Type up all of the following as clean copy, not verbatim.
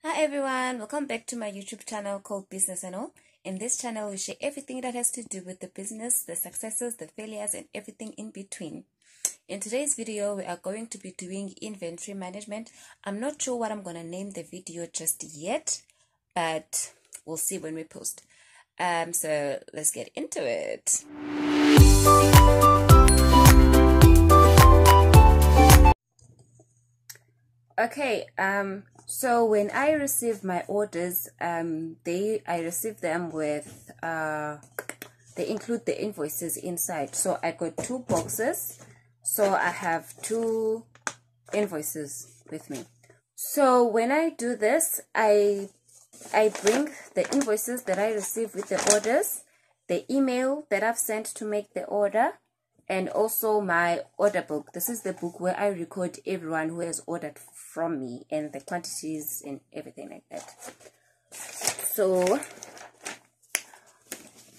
Hi everyone, welcome back to my YouTube channel called Business and All. In this channel, we share everything that has to do with the business, the successes, the failures, and everything in between. In today's video, we are going to be doing inventory management. I'm not sure what I'm going to name the video just yet, but we'll see when we post. So let's get into it. Okay, so when I receive my orders, I receive them with they include the invoices inside. So I got 2 boxes, so I have 2 invoices with me. So when I do this, I bring the invoices that I receive with the orders, the email that I've sent to make the order, and also my order book. This is the book where I record everyone who has ordered from me and the quantities and everything like that. So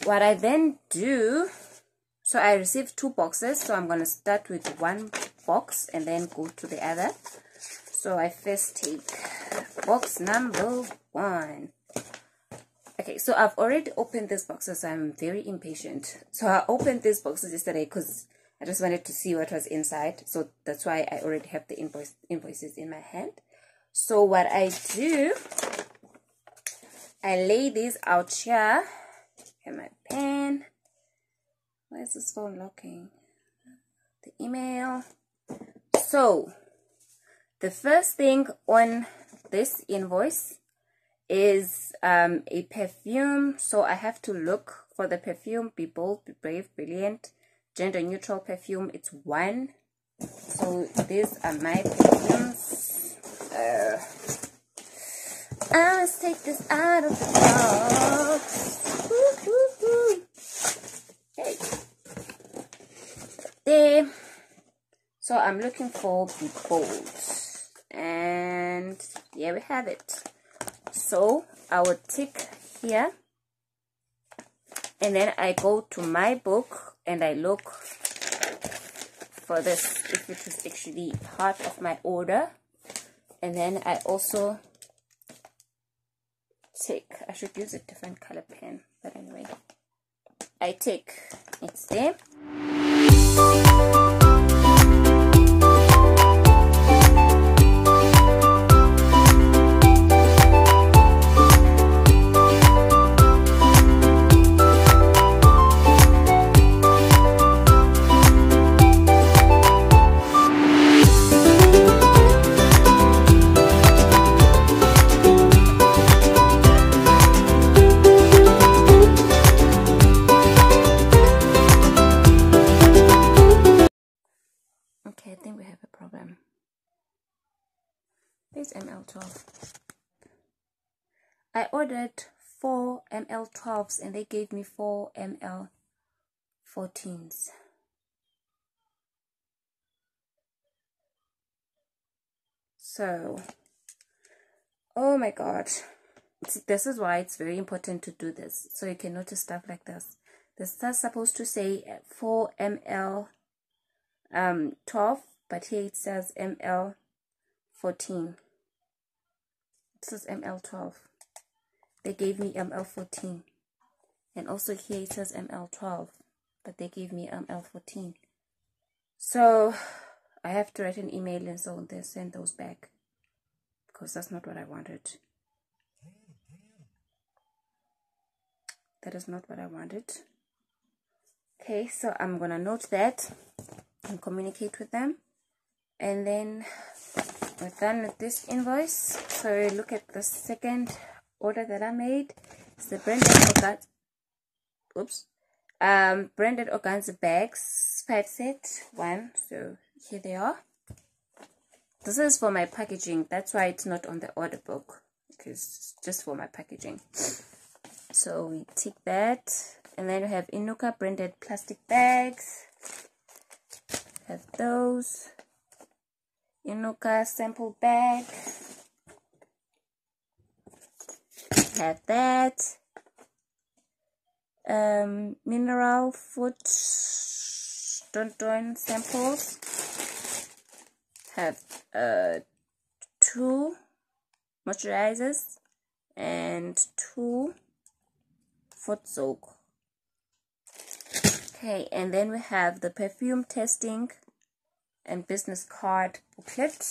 what I then do, so I received 2 boxes, so I'm going to start with 1 box and then go to the other. So I first take box number 1. Okay, so I've already opened these boxes, so I'm very impatient. So I opened these boxes yesterday because I just wanted to see what was inside. So that's why I already have the invoices in my hand. So what I do, I lay these out here. Get my pen. Why is this phone locking? The email. So the first thing on this invoice is a perfume. So I have to look for the perfume. Be bold, be brave, brilliant, gender neutral perfume. It's 1. So these are my perfumes. Let's take this out of the box. Okay, there. So I'm looking for Be Bold, and here we have it. So I would tick here, and then I go to my book and I look for this, if it is actually part of my order. And then I also tick, I should use a different color pen, but anyway, I tick, it's there. Okay, I think we have a problem. There's ML12. I ordered 4 ML12s and they gave me 4 ML14s. So, oh my god. This is why it's very important to do this. So you can notice stuff like this. This is supposed to say 4 ML12, but here it says ML14. This is ML12. They gave me ML14. And also here it says ML12, but they gave me ML14. So I have to write an email and so they send those back, because that's not what I wanted. That is not what I wanted. Okay, so I'm gonna note that and communicate with them, and then we're done with this invoice. So look at the second order that I made. It's the branded organza bags, 5 set 1. So here they are. This is for my packaging, that's why it's not on the order book, because it's just for my packaging. So we tick that, and then we have INUKA branded plastic bags. Have those. INUKA sample bag. Have that. Mineral food don samples. Have 2 moisturizers and 2 foot soak. Okay, and then we have the perfume testing and business card booklet.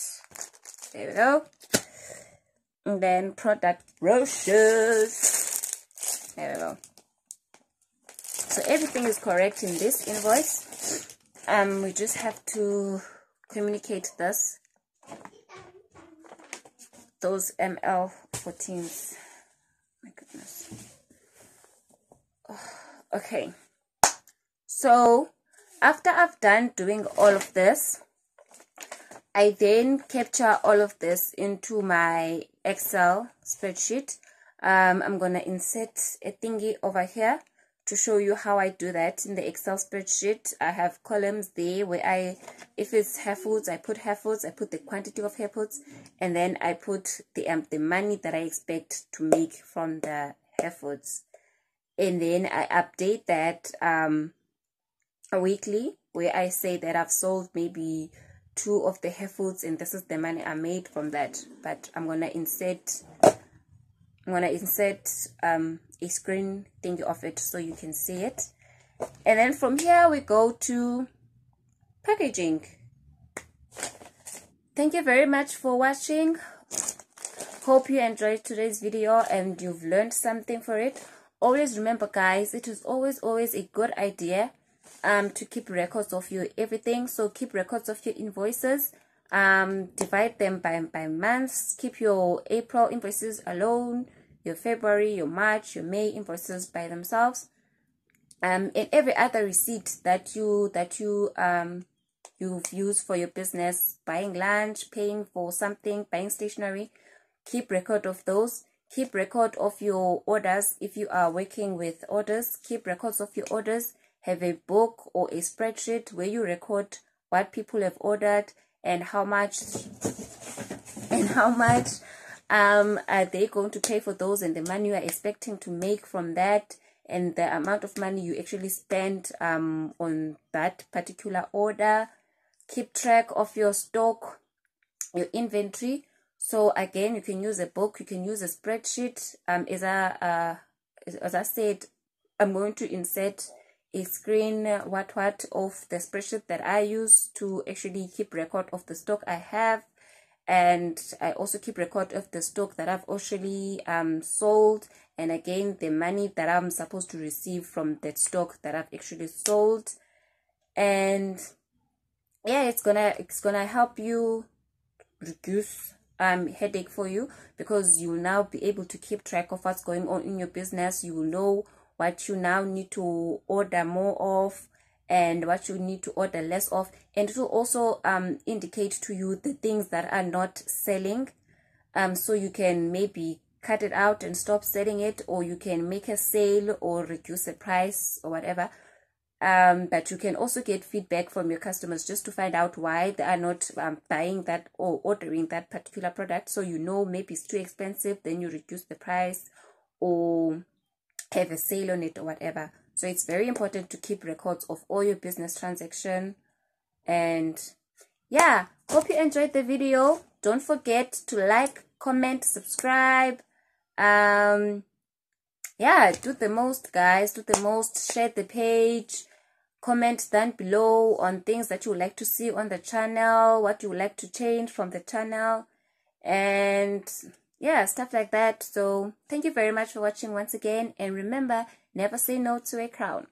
There we go. And then product brochures. There we go. So everything is correct in this invoice. We just have to communicate those ML14s. My goodness. Okay. So after I've done doing all of this, I then capture all of this into my Excel spreadsheet. I'm gonna insert a thingy over here to show you how I do that in the Excel spreadsheet. I have columns there where if it's hair foods, I put hair foods, I put the quantity of hair foods, and then I put the money that I expect to make from the hair foods. And then I update that weekly, where I say that I've sold maybe 2 of the hair foods and this is the money I made from that. But I'm gonna insert a screen thingy of it so you can see it. And then from here we go to packaging. Thank you very much for watching. Hope you enjoyed today's video and you've learned something for it. Always remember, guys, it is always a good idea to keep records of your everything. So keep records of your invoices, divide them by months. Keep your April invoices alone, your February, your March, your May invoices by themselves, and every other receipt that you've used for your business, buying lunch, paying for something, buying stationery. Keep record of those. Keep record of your orders. If you are working with orders, keep records of your orders. Have a book or a spreadsheet where you record what people have ordered and how much are they going to pay for those, and the money you are expecting to make from that, and the amount of money you actually spent on that particular order. Keep track of your stock, your inventory. So again, you can use a book, you can use a spreadsheet. As I said, I'm going to insert a screen of the spreadsheet that I use to actually keep record of the stock I have. And I also keep record of the stock that I've actually sold, and again the money that I'm supposed to receive from that stock that I've actually sold. And yeah, it's gonna help you reduce headache for you, because you will now be able to keep track of what's going on in your business. You will know what you now need to order more of and what you need to order less of, and it will also indicate to you the things that are not selling, so you can maybe cut it out and stop selling it, or you can make a sale or reduce the price or whatever. But you can also get feedback from your customers just to find out why they are not buying that or ordering that particular product. So you know, maybe it's too expensive, then you reduce the price or have a sale on it or whatever. So it's very important to keep records of all your business transaction. And yeah, hope you enjoyed the video. Don't forget to like, comment, subscribe. Yeah, do the most, guys. Do the most. Share the page. Comment down below on things that you would like to see on the channel, what you would like to change from the channel, and yeah, stuff like that. So thank you very much for watching once again, and remember, never say no to a crown.